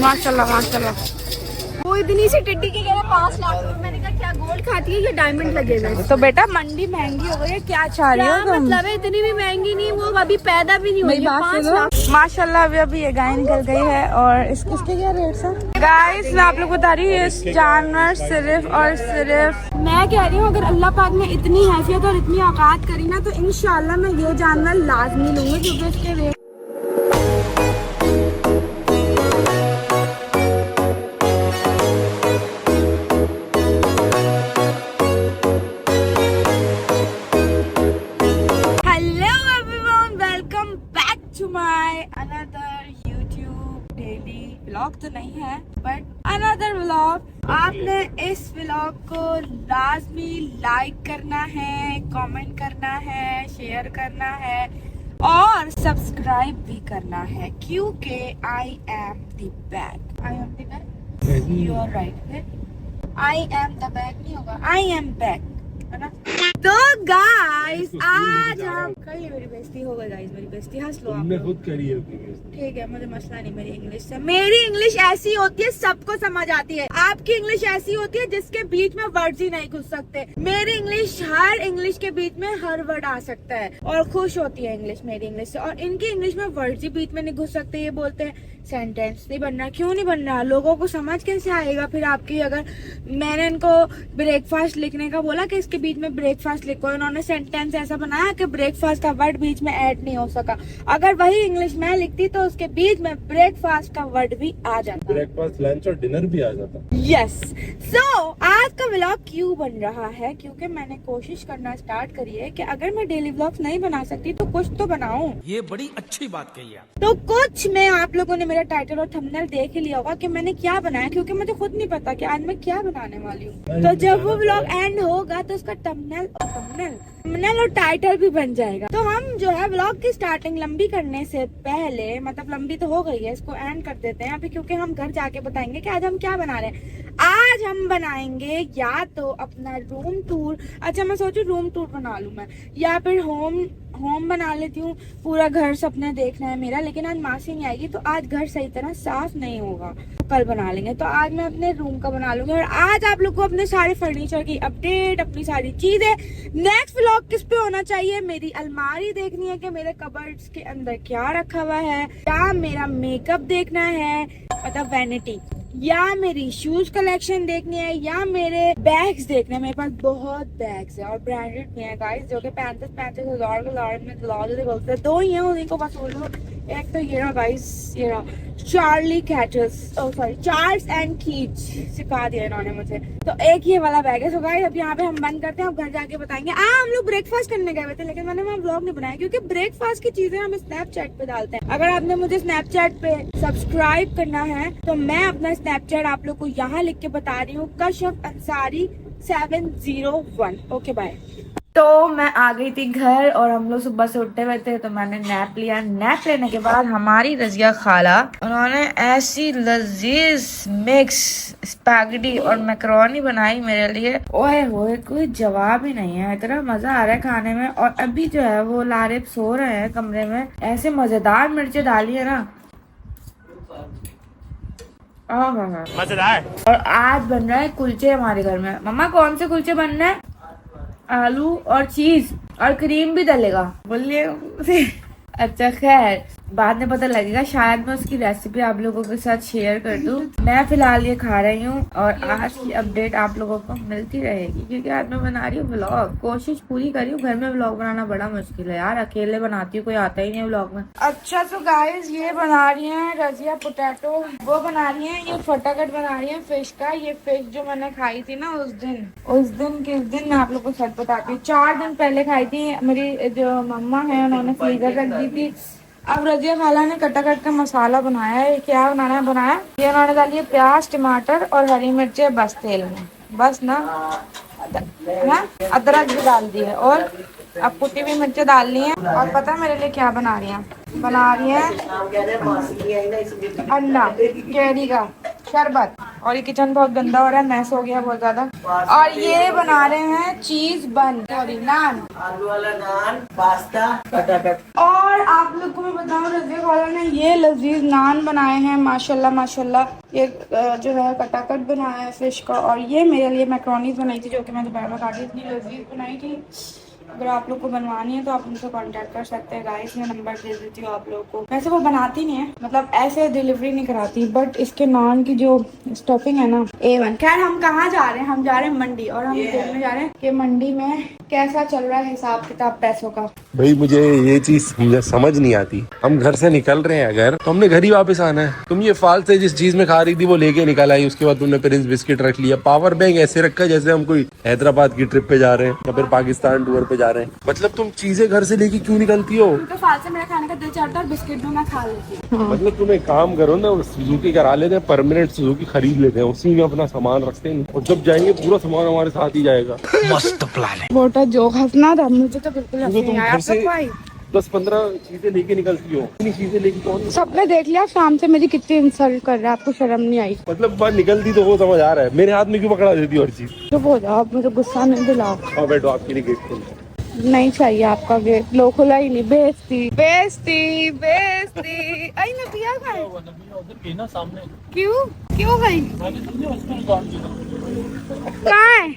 माशाल्लाह माशाल्लाह। वो इतनी सी टिड्डी की कह रहे 5 लाख रुपए। मैंने कहा क्या गोल्ड खाती है, ये डायमंड लगे हुए। तो बेटा मंडी महंगी हो गई है, क्या चाह रही हो तुम? मतलब है इतनी भी महंगी नहीं, वो अभी पैदा भी नहीं हुई है। 5 लाख माशाल्लाह। अभी ये गाय निकल गई है और इसके क्या रेट है गाइस? मैं आप लोग बता रही हूँ, इस जानवर सिर्फ और सिर्फ मैं कह रही हूँ, अगर अल्लाह पाक ने इतनी हैसियत और इतनी औकात करी ना, तो इंशाल्लाह मैं ये जानवर लाजमी लूंगी, क्योंकि इसके rate. Another YouTube daily vlog तो नहीं है, बट अनदर व्लॉग। आपने इस व्लॉग को लाजमी लाइक करना है, कमेंट करना है, शेयर करना है और सब्सक्राइब भी करना है, क्योंकि I am the back. I am the back, you are right. I am the back नहीं होगा, आई एम बैक, है ना? तो गाइस आज हम कर ली, मेरी बेइज्जती हो गई गाइस, मेरी बेइज्जती। हंस लो, आपने खुद करी है। ठीक है, मुझे मसला नहीं मेरी इंग्लिश से। मेरी इंग्लिश ऐसी होती है, सबको समझ आती है। आपकी इंग्लिश ऐसी होती है जिसके बीच में वर्ड्स ही नहीं घुस सकते। मेरी इंग्लिश, हर इंग्लिश के बीच में हर वर्ड आ सकता है और खुश होती है इंग्लिश मेरी इंग्लिश से। और इनकी इंग्लिश में वर्ड्स ही बीच में नहीं घुस सकते। ये बोलते हैं सेंटेंस नहीं बन रहा। क्यों नहीं बन रहा? लोगों को समझ कैसे आएगा फिर आपकी? अगर मैंने इनको ब्रेकफास्ट लिखने का बोला कि इसके बीच में ब्रेकफास्ट लिखो, इन्होंने सेंटेंस ऐसा बनाया कि ब्रेकफास्ट का वर्ड बीच में ऐड नहीं हो सका। अगर वही इंग्लिश मैं लिखती तो उसके बीच में ब्रेकफास्ट का वर्ड भी आ जाता, ब्रेकफास्ट, लंच और डिनर भी आ जाता। यस। सो आज का व्लॉग क्यों बन रहा है? क्योंकि मैंने कोशिश करना स्टार्ट करी है कि अगर मैं डेली व्लॉग्स नहीं बना सकती तो कुछ तो बनाऊं। ये बड़ी अच्छी बात कही है। तो कुछ में आप लोगों ने मेरा टाइटल और थंबनेल देख ही लिया होगा कि मैंने क्या बनाया, क्योंकि मुझे खुद नहीं पता कि आज मैं क्या बनाने वाली हूँ। तो जब वो व्लॉग एंड होगा तो उसका थंबनेल और टाइटल भी बन जाएगा। तो हम जो है व्लॉग की स्टार्टिंग लंबी करने से पहले, मतलब लंबी तो हो गई है, इसको एंड कर देते हैं अभी, क्योंकि हम घर जाके बताएंगे कि आज हम क्या बना रहे हैं। आज हम बनाएंगे या तो अपना रूम टूर। अच्छा, मैं सोचू रूम टूर बना लूं मैं, या फिर होम बना लेती हूँ। पूरा घर सपने देखना है मेरा, लेकिन आज मासी नहीं आएगी तो आज घर सही तरह साफ नहीं होगा, कल बना लेंगे। तो आज मैं अपने रूम का बना लूंगी और आज आप लोग को अपने सारे फर्नीचर की अपडेट, अपनी सारी चीजें। नेक्स्ट व्लॉग किस पे होना चाहिए? मेरी अलमारी देखनी है कि मेरे कबर्ड्स के अंदर क्या रखा हुआ है, या मेरा मेकअप देखना है, मतलब वैनिटी, या मेरी शूज कलेक्शन देखनी है, या मेरे बैग्स देखने हैं। मेरे पास बहुत बैग्स है और ब्रांडेड भी हैं गाइस, जो कि 35,000 के बोलते हैं। 2 ही हैं, उन्हीं को बस बोलो। एक तो ये रहा गाइस, ये रहा Charlie kettles, sorry Charles and कीच, सिखा दिया इन्होंने मुझे। तो एक ये वाला बैग है। सो गाइस अब यहाँ पे हम बंद करते हैं, अब घर जाके बताएंगे। हम लोग ब्रेकफास्ट करने गए थे, लेकिन मैंने वहाँ व्लॉग नहीं बनाया क्योंकि ब्रेकफास्ट की चीजें हम स्नैपचैट पे डालते हैं। अगर आपने मुझे स्नैपचैट पे सब्सक्राइब करना है तो मैं अपना स्नैपचैट आप लोग को यहाँ लिख के बता रही हूँ, कशफ अंसारी 701। Okay bye. तो मैं आ गई थी घर और हम लोग सुबह से उठे हुए थे, तो मैंने नैप लिया। नैप लेने के बाद हमारी रजिया खाला, उन्होंने ऐसी लजीज मिक्स स्पैगेटी और मैकरोनी बनाई मेरे लिए। ओए होए, कोई जवाब ही नहीं है, इतना मजा आ रहा है खाने में। और अभी जो है वो लारिब सो रहे हैं कमरे में। ऐसे मजेदार मिर्चें डाली है ना, मजेदार। और आज बन रहा है कुलचे हमारे घर में। मम्मा कौन से कुलचे बन रहे हैं? आलू और चीज और क्रीम भी डलेगा, बोलिए। अच्छा खैर, बाद में पता लगेगा, शायद मैं उसकी रेसिपी आप लोगों के साथ शेयर कर दूं। मैं फिलहाल ये खा रही हूँ और आज की अपडेट आप लोगों को मिलती रहेगी, क्योंकि आज मैं बना रही हूँ व्लॉग। कोशिश पूरी करी हूँ। घर में व्लॉग बनाना बड़ा मुश्किल है यार, अकेले बनाती हूँ, कोई आता ही नहीं व्लॉग में। अच्छा तो गाइस, ये बना रही है रजिया पोटैटो, वो बना रही है ये फटाकट, बना रही है फिश का। ये फिश जो मैंने खाई थी ना उस दिन किस दिन मैं आप लोग को सच बताती हूँ, 4 दिन पहले खाई थी। मेरी जो मम्मा है उन्होंने फ्रीजर रख दी थी। अब रजिया खाला ने कटाकट का मसाला बनाया है। क्या बनाया ये उन्होंने डाली है प्याज, टमाटर और हरी मिर्चें, बस तेल में, बस ना, अदरक भी डाल दी है और अब कुटी हुई मिर्चें डाल ली हैं। और पता है मेरे लिए क्या बना रही है अंडा कैरी का शरबत। और ये किचन बहुत गंदा हो रहा है, मैस हो गया बहुत ज्यादा। और ये बना रहे हैं चीज बन, सॉरी नान, आलू वाला नान, पास्ता, कटाकट। और आप लोग को मैं बताऊं, रज़िया वालों ने ये लजीज नान बनाए हैं माशाल्लाह माशाल्लाह। ये जो है कटाकट बनाया है फिश का, और ये मेरे लिए मैक्रोनीज बनाई थी जो कि मैं दोपहर में खाती, इतनी लजीज बनाई थी। अगर आप लोग को बनवानी है तो आप उनसे कांटेक्ट कर सकते हैं गाइस, मैं नंबर दे देती हूँ आप लोगों को। वैसे वो बनाती नहीं है, मतलब ऐसे डिलीवरी नहीं कराती, बट इसके नान की जो स्टफिंग है ना A1। खैर हम कहाँ जा रहे हैं, हम जा रहे हैं मंडी, और हम देखने जा रहे हैं कि मंडी में कैसा चल रहा है हिसाब किताब पैसों का। भाई मुझे ये चीज समझ नहीं आती। हम घर से निकल रहे हैं अगर, तो हमने घर ही वापस आना है। तुम ये फालतू से जिस चीज में खा रही थी वो लेके निकल आई, उसके बाद तुमने प्रिंस बिस्किट रख लिया, पावर बैंक ऐसे रखा जैसे हम कोई हैदराबाद की ट्रिप पे जा रहे हैं या फिर पाकिस्तान टूर पे जा रहे हैं। मतलब तुम चीजें घर से लेके क्यों निकलती हो? तो फालतू मेरा खाने का दिल चाहता है, बिस्किट भी मैं खा लेती हूँ। मतलब तुम एक काम करो ना, सुजुकी करा लेते हैं, परमानेंट सुजुकी खरीद लेते हैं, उसी में अपना सामान रखते हैं, और जब जाएंगे पूरा सामान हमारे साथ ही जाएगा। मस्त प्लान है। मोटा जो हंसना था, मुझे तो बिल्कुल हंसी तुम नहीं आया। घर से आपको भाई 10-15 चीजें लेके निकलती हो, इतनी चीजें लेके कौन? सबने देख लिया शाम से मेरी कितनी इंसल्ट कर रहा है, आपको शर्म नहीं आई? मतलब बात निकलती तो वो समझ आ रहा है, मेरे हाथ में क्यों पकड़ा देती हो हर चीज? चुप हो जाओ, आप मुझे गुस्सा नहीं दिलाओ। और बैठो, आपके लिए गेट खोल। नहीं चाहिए आपका गेट, लो खुला ही नहीं। बेइज्जती बेइज्जती बेइज्जती। आई नबिया खाए सामने क्यों क्यों गई? कहाँ है?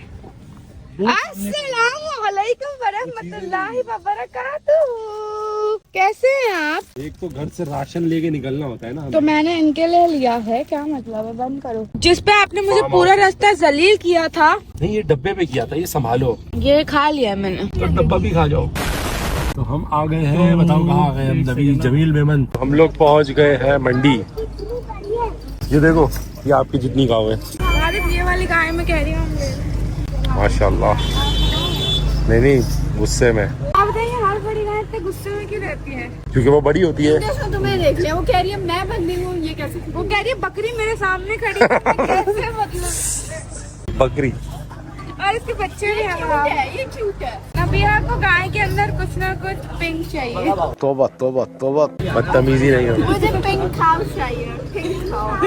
अस्सलाम वालेकुम वरहमतुल्लाहि वबरकातुहू। कैसे हैं आप? एक तो घर से राशन लेके निकलना होता है ना, तो मैंने इनके लिए लिया है, क्या मतलब है? बंद करो। जिस पे आपने मुझे पूरा रास्ता जलील किया था। नहीं ये डब्बे पे किया था, ये संभालो। ये खा लिया मैंने। तो डब्बा भी खा जाओ। तो हम आ गए हैं, बताओ कहाँ आ गए हम? जमील मेमन। हम लोग पहुँच गए हैं मंडी। ये देखो, ये आपकी जितनी गाँव है। ये वाली गाय में कह रही हूँ माशाल्लाह। नहीं गुस्से में। आप बताइए, हर बड़ी गाय इतने गुस्से में क्यों रहती है? क्योंकि वो बड़ी होती है। तुम्हें देख लिया, वो कह रही है मैं बंदी हूँ, ये कैसे? वो कह रही है बकरी मेरे सामने खड़ी है, कैसे मतलब? बकरी और इसके बच्चे भी हैं, ये क्यूट है। नबिया को गाय के अंदर कुछ ना कुछ पिंक चाहिए। तौबा तौबा तौबा, बदतमीजी नहीं होगी। मुझे पिंक हाउस चाहिए, पिंक हाउस।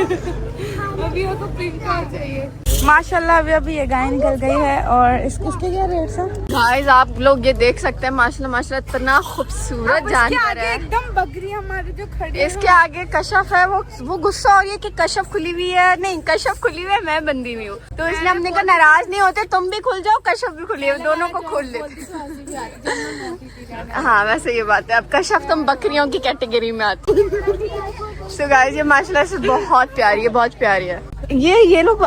नबिया को पिंक हाउस चाहिए। माशाल्लाह अभी ये गाय निकल गई है, और इसके क्या रेट्स हैं? गाइस आप लोग ये देख सकते हैं, माशाल्लाह माशाल्लाह इतना खूबसूरत जानवर है। एकदम बकरी हमारे जो खड़ी है। इसके आगे कशफ है, वो गुस्सा हो रही है कि कशफ खुली हुई है। नहीं, कशफ खुली हुई है, मैं बंदी हुई हूँ। तो इसलिए हमने कहा नाराज नहीं होते, तुम भी खुल जाओ, कशफ भी खुली है, दोनों को खोल लेते। हाँ वैसे ये बात है, अब कशफ तुम बकरियों की कैटेगरी में आती। सो गाइस ये माशाल्लाह से बहुत प्यारी है, बहुत प्यारी है। ये लोग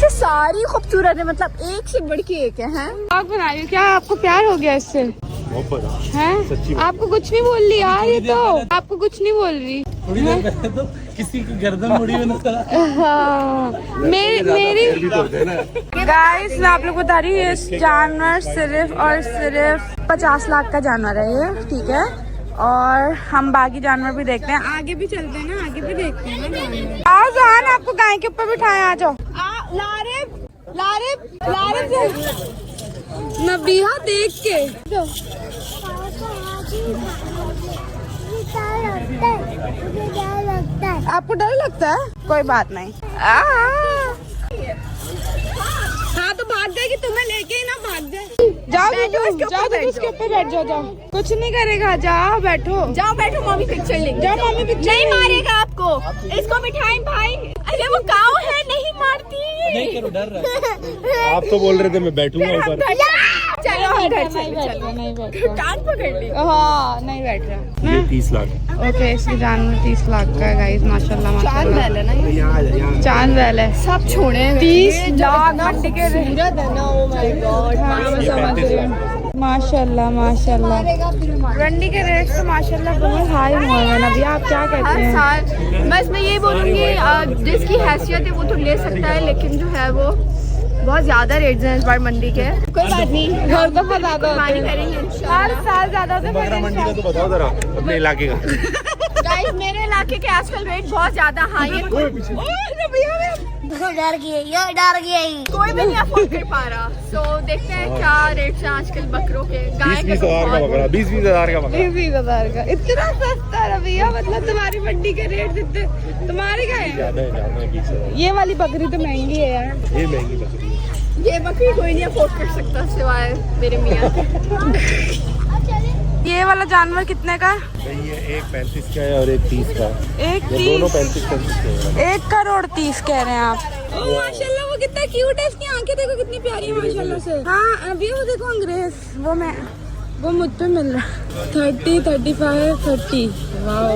सारी खूबसूरत है, मतलब एक से बढ़ के एक है। आप बनाइए, क्या आपको प्यार हो गया इससे? हैं? आपको कुछ नहीं बोल रही यार, ये तो आपको कुछ नहीं बोल रही। तो किसी की गर्दन मुड़ी हुई नजर। हाँ, मेरी गाइस मैं आप लोग बता रही हूँ, ये जानवर सिर्फ और सिर्फ 50 लाख का जानवर है ये, ठीक है? और हम बाकी जानवर भी देखते हैं, आगे भी चलते हैं ना, आगे भी देखते हैं ना। आओ जान, आपको गाय के ऊपर बिठाए, आ जाओ। लारे नबिया देख के आपको डर लगता है? कोई बात नहीं। हाँ तो भाग जाएगी, तुम्हें लेके ही ना भाग जाए। जाओ उसके ऊपर बैठ जाओ, जाओ कुछ नहीं करेगा, जाओ बैठो मम्मी पिक्चर लेंगे। जाओ मम्मी पिक्चर नहीं मारेगा आपको, इसको बिठाएं भाई। अरे वो काऊ है, नहीं मारती। नहीं करो, डर रहा है। आप तो बोल रहे थे मैं बैठूंगा ऊपर। चलो हम घर से नहीं बैठ रहा। कान पकड़ ली। हाँ नहीं बैठ रहा। ये 30 लाख। ओके, इसकी जानवर 30 लाख का है गाइस, माशाल्लाह माशाल्लाह। बैल है ना, चांद बैल है, सब छोड़े 30 लाख मंडी के सूरत है ना। ओ माय गॉड, माशाल्लाह माशाल्लाह। मंडी के रेट तो माशाल्लाह बहुत हाई हुए हैं। अभी आप क्या कहते हर हैं? साल बस मैं ये बोलूँगी, जिसकी हैसियत है वो तो ले सकता है, लेकिन जो है वो बहुत ज्यादा रेट्स हैं इस बार मंडी के। कोई बात नहीं, घर तो बहुत ज्यादा होते हैं, करेंगे हर साल ज्यादा होते हैं। मंडी का तो बताओ जरा, अपने इलाके का। गाइस मेरे इलाके के आजकल रेट बहुत ज्यादा हाई है। डर गई कोई भी नहीं अफोर्ड कर पा रहा। तो देखते हैं क्या रेट है आजकल बकरों के। गाय का 20,000 का बकरा 20,000 का इतना सस्ता रवैया, मतलब तुम्हारी मंडी के रेट इतने, तुम्हारे क्या है? ज्यादा है 20,000। ये वाली बकरी तो महंगी है यार। ये महंगी बकरी है। ये बकरी कोई नहीं अफोर्ड कर सकता सिवाय मेरे मियाँ के। ये वाला जानवर कितने का? नहीं, ये एक 35 का है और एक 30 का है। एक ये दोनों 35 के हैं। 1 करोड़ 30 कह रहे हैं आप। माशाल्लाह वो कितना क्यूट है, इसकी आंखें देखो कितनी प्यारी है माशाल्लाह से। हाँ अभी वो देखो अंग्रेज, वो मुझ पे मिल रहा। 30, 35, 30। वाह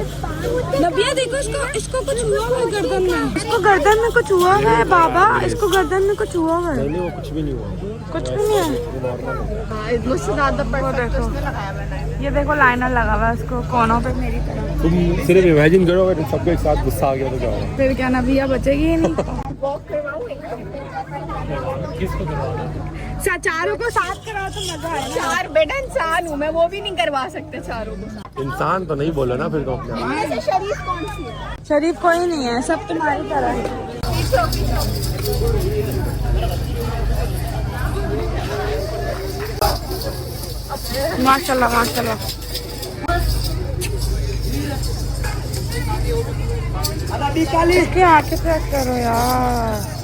नबिया देखो, इसको कुछ हुआ हुआ है गर्दन में, इसको गर्दन में कुछ हुआ हुआ है बाबा, इसको गर्दन में कुछ हुआ हुआ है। नहीं, वो कुछ भी नहीं हुआ। कुछ भी नहीं है। मुझसे ज्यादा परफेक्ट उसने लगाया हुआ है। ये देखो लाइनर लगा हुआ है इसको कोनों पे मेरी तरह। तुम सिर्फ इमेजिन करो अगर सबको एक साथ गुस्सा आ गया तो क्या होगा। फिर क्या नबिया बचेगी ही नहीं। किसको करवाना? चारों को साथ कराओ तो मजा आएगा। चार बेटा इंसान हूँ मैं, वो भी नहीं करवा सकते चारों को साथ। इंसान तो नहीं बोला ना फिर तो अपने आप। इनमें से शरीफ कौन सी है? शरीफ कोई नहीं है, सब तुम्हारी तरह है। माशाल्लाह माशाल्लाह। इसके आंखें प्रेस करो यार।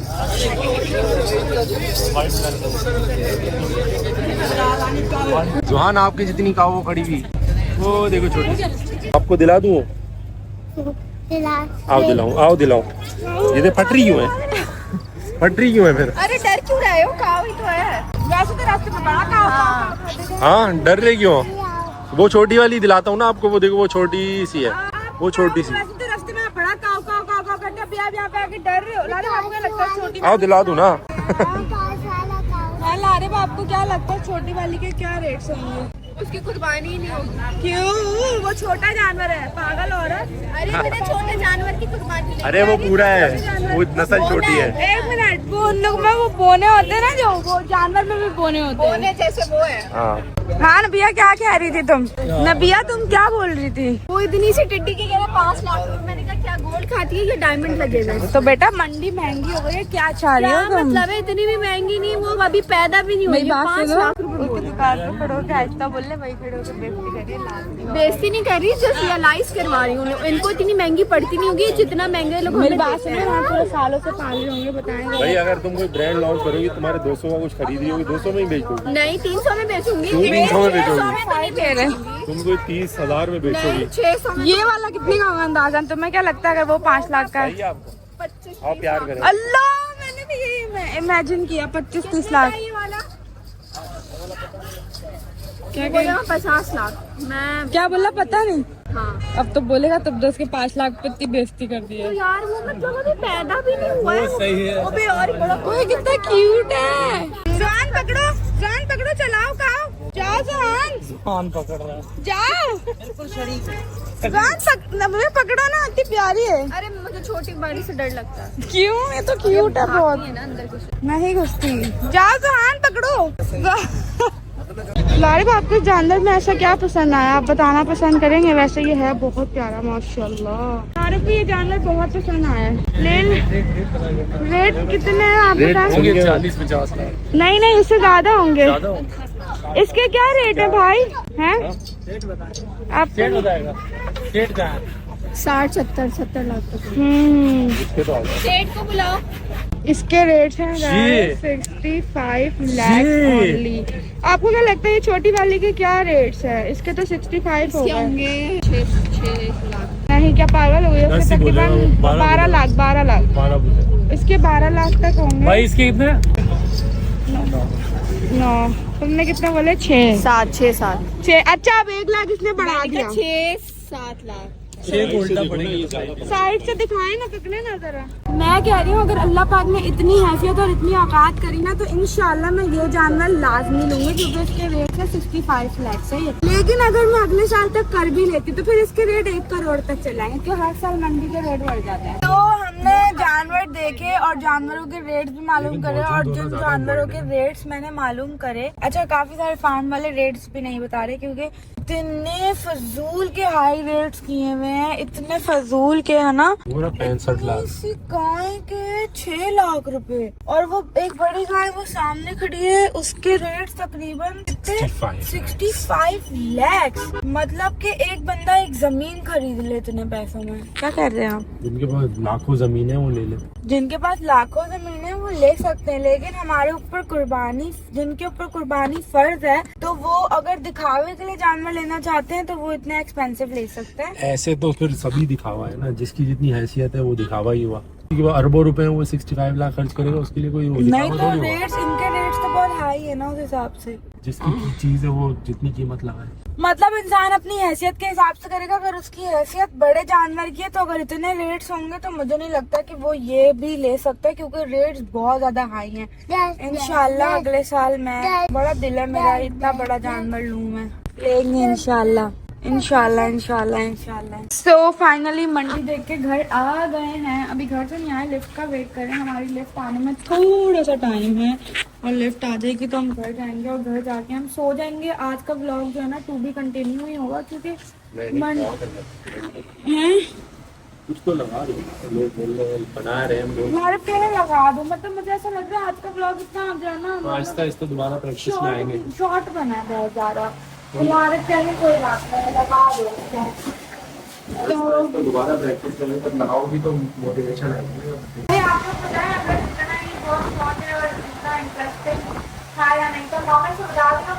जुहान आपकी जितनी का वो खड़ी हुई, वो देखो छोटी। आपको दिला दूँ? आओ दिलाऊं। ये तो पटरी क्यों है? पटरी क्यों है फिर? अरे डर क्यों रहे हो? काव ही तो है। वैसे तो रास्ते में बड़ा काव। हाँ डर रहे क्यों? वो छोटी वाली दिलाता हूँ ना आपको, वो देखो वो छोटी सी है, वो छोटी सी। वैसे तो रास्ते में बड़ा काव करके ब्याह पे आके डर रहे हो। लारे बाबू क्या लगता है छोटी? आओ दिला दूँ ना। हाँ लारे बाबू को क्या लगता है छोटी वाली के क्या रेट होंगे? उसकी कुर्बानी ही नहीं होगी। क्यों? वो छोटा जानवर है पागल औरत। अरे मैंने छोटे जानवर की कुर्बानी नहीं। अरे वो पूरा है, वो नस्ल छोटी है। 1 मिनट, वो उन लोग में वो बोने होते हैं ना, जो वो जानवर में भी बोने होते हैं। बोने जैसे वो है। हाँ नबिया क्या कह रही थी तुम? नबिया तुम क्या बोल रही थी? वो इतनी सी टिड्डी के कह रहे 5 लाख रुपए। मैंने कहा क्या गोल्ड खाती है, ये डायमंड लगे हुए। तो बेटा मंडी महंगी हो गई है, क्या चाह रही हो क्या तुम? मतलब है? इतनी भी महंगी नहीं, वो अभी पैदा भी नहीं हुई। मेरी बात 5 सुनो, लाख रुपए उसकी दुकान पे खड़ो के आहिस्ता बोल ले, वही खड़े होकर बेइज्जती कर रही है, लाल दी। बेइज्जती नहीं कर रही, जस्ट रियलाइज करवा रही हूँ। इनको इतनी महंगी पड़ती नहीं होगी जितना महंगे लोग मेरी हमें बात देते सुनो, हैं। वहाँ पूरे सालों से पाल रहे होंगे, बताएंगे। भाई अगर तुम कोई ब्रांड लॉन्च करोगी, तुम्हारे 200 का कुछ खरीद रही होगी, 200 में ही बेच दोगी। नहीं 300 में बेचूंगी। 300 में बेचोगी? 600 में तो नहीं बेचूंगी। तुम कोई 30,000 में बेचोगी। नहीं 600 में। ये वाला कितने का होगा अंदाजन? तुम्हें क्या लगता है अगर वो 5 लाख का है? चाहिए आपको? 25 आप प्यार करें। अल्लाह, मैंने भी यही इमेजिन किया 25-30 लाख। ये वाला क्या बोला 50 लाख। मैं क्या बोला पता नहीं। हाँ अब तो बोलेगा तब 10 के 5 लाख पे इतनी बेइज्जती कर दी तो है। यार वो मतलब अभी पैदा भी नहीं हुआ है। सही है। वो भी और बड़ा। ओए कितना क्यूट है। जान पकड़ो चलाओ खाओ। जाओ जान, जुहान पकड़ रहा है। जाओ। जान पकड़ो ना, इतनी प्यारी है। अरे मुझे छोटी बड़ी से डर लगता है। क्यों? ये तो क्यूट है बहुत। ये ना अंदर कुछ नहीं घुसती। जाओ जान पकड़ो। लारिब आपको जानवर में ऐसा क्या पसंद आया, आप बताना पसंद करेंगे? वैसे ये है बहुत प्यारा माशाल्लाह। लारिब को ये जानवर बहुत पसंद आया है। रेट कितने हैं आप बता? होंगे 40-50 लाख। नहीं इससे ज्यादा होंगे। इसके क्या रेट है भाई? हैं आप? सेट हो जाएगा। सेट का है 60-70 लाख तक। सेठ को बुलाओ। इसके रेट हैं जी। 65 लाख ओनली। आपको क्या लगता है ये छोटी वाली के क्या रेट्स है? इसके तो 65 हो क्या गए। होंगे 6 लाख। नहीं क्या पागल हो गए? उसके तकरीबन 12 लाख 12 बोले। इसके 12 लाख तक होंगे। भाई इसके कितने? 9। तुमने कितने बोले? 6। 7-6 अच्छा अब 1 लाख इसने बढ़ा दिया। 6-7 लाख। 6 को उल्टा पड़ेगा। साइड से दिखाए ना, पकड़े ना जरा। मैं कह रही हूँ अगर अल्लाह पाक ने इतनी हैसियत और इतनी औकात करी ना तो इंशाल्लाह मैं ये जानवर लाजमी लूंगी, क्योंकि इसके रेट है 65 लाख से। लेकिन अगर मैं अगले साल तक कर भी लेती तो फिर इसके रेट 1 करोड़ तक चलाएंगे, क्योंकि हर साल मंडी के रेट बढ़ जाते हैं। तो हमने जानवर देखे और जानवरों के रेट्स भी मालूम करे, और जिन जानवरों के रेट्स मैंने मालूम करे, अच्छा काफी सारे फार्म वाले रेट्स भी नहीं बता रहे, क्योंकि इतने फजूल के हाई रेट्स किए हुए हैं, इतने फजूल के, है ना। पूरा 65 लाख। इसी गाय के 6 लाख रुपए, और वो एक बड़ी गाय वो सामने खड़ी है, उसके रेट्स तकरीबन 65 लाख। मतलब कि एक बंदा एक जमीन खरीद ले इतने पैसों में। क्या कह रहे हैं आप? जिनके पास लाखों जमीन है वो ले ले। जिनके पास लाखों जमीन है वो ले सकते हैं, लेकिन हमारे ऊपर कुर्बानी, जिनके ऊपर कुर्बानी फर्ज है, तो वो अगर दिखावे के लिए जानवर लेना चाहते हैं तो वो इतने एक्सपेंसिव ले सकते हैं। ऐसे तो फिर सभी दिखावा है ना, जिसकी जितनी हैसियत है वो दिखावा ही हुआ। क्योंकि वो अरबों रुपए वो 65 लाख खर्च करेगा, उसके लिए कोई नहीं दिखावा तो थोड़ी हुआ। रेट्स, इनके रेट्स तो बहुत हाई है ना उस हिसाब से। जिसकी चीज है वो जितनी कीमत लगाए। मतलब इंसान अपनी हैसियत के हिसाब से करेगा। अगर उसकी हैसियत बड़े जानवर की है तो अगर इतने रेट्स होंगे तो मुझे नहीं लगता कि वो ये भी ले सकता है, क्योंकि रेट्स बहुत ज्यादा हाई हैं। इंशाल्लाह अगले साल मैं, बड़ा दिल है मेरा, इतना बड़ा जानवर लूं मैं, लेंगे इंशाल्लाह इंशाल्लाह इंशाल्लाह इंशाल्लाह। सो फाइनली मंडी देख के घर आ गए हैं। अभी घर से नहीं आए, लिफ्ट का वेट करें। हमारी लिफ्ट आने में थोड़ा सा टाइम है, और लिफ्ट आ जाएगी तो हम घर जाएंगे, और घर जाके हम सो जाएंगे। आज का व्लॉग जो है ना टू बी कंटिन्यू ही होगा, क्योंकि हैं कुछ तो लगा दो, लोग बोल रहे हैं बना रहे हैं हम लोग। हमारे पेड़ लगा दो। मतलब मुझे ऐसा लग रहा है आज का व्लॉग इतना जो है ना आहिस्ता आहिस्ता दोबारा प्रैक्टिस में आएंगे। शॉर्ट बना है बहुत ज्यादा। तुम्हारे चैनल कोई बात नहीं, लगा दो। तो दोबारा प्रैक्टिस करेंगे, तब लगाओगी तो मोटिवेशन आएगी। भाई आपको पता है अगर इतना ही बहुत शॉर्ट है और इतना इंटरेस्टिंग था या नहीं, तो कमेंट्स में बता देना।